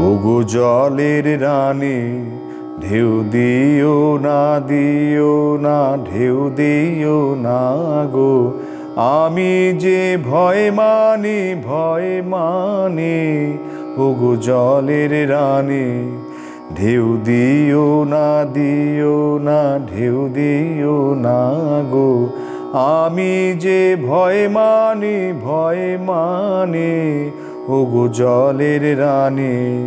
ওগো জলের রানী, ঢেউ দিও না, দিও না, ঢেউ দিও না গো। আমি যে ভয় মানি, ভয় মানি। ওগো জলের রানী, ঢেউ দিও না, দিও না, ঢেউ দিও না গো। আমি যে ভয় মানি, ভয় মানি। ওগো জলের রানী,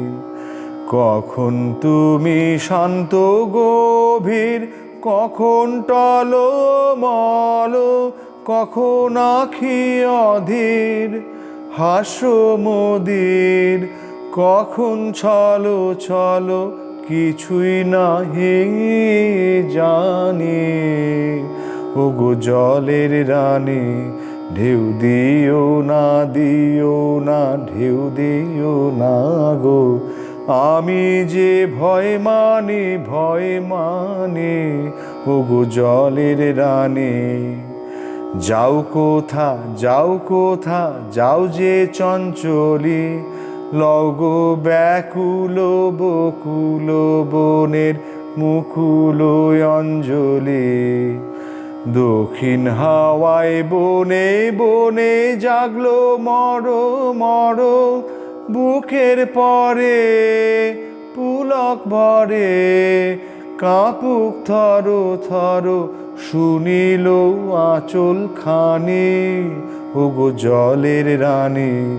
কখন তুমি শান্ত গভীর, কখন টলমল, কখন আখি অধীর হাস্যমদির, কখন ছলো ছলো কিছুই নাহি জানি। ওগো জলের রানী, ঢেউ দিও না, দিও না, ঢেউ দিও না গো। আমি যে ভয় মানি, ভয় মানি। ওগো জলের রানী, যাও কোথা, যাও কোথা, যাও যে চঞ্চলি, লও গো ব্যাকুল বকুল বনের মুকুল অঞ্জলি। দক্ষিণ হাওয়ায় বনে বনে জাগলো মর মর, বুকের পরে পুলক ভরে কাঁপুক থর থর, শুনিল আঁচল খানি। ওগো জলের রানী,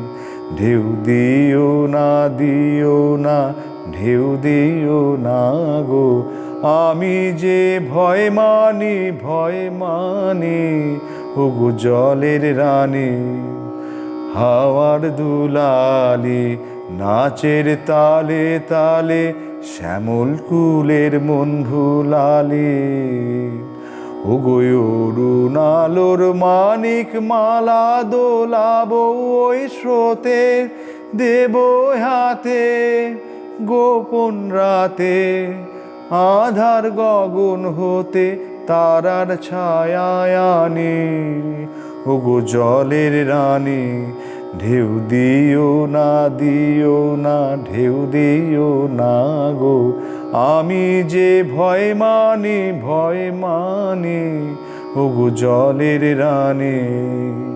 ঢেউ দিও না, দিও না, ঢেউ দিও না গো। আমি যে ভয় মানি, ভয় মানি। ওগো জলের রানী, হাওয়ার দুলালি নাচের তালে তালে, শ্যামল কুলের মন ভুলালি। ওগো অরুণ আলোর মানিক মালা দোলাবো ওই স্রোতে, দেব হাতে গোপন রাতে, আধার গগন হতে তারার ছায়ায় আনি। ওগো জলের রানী, ঢেউ দিও না, দিও না, ঢেউ দিও না গো। আমি যে ভয় মানি, ভয় মানি। ওগো জলের রানী।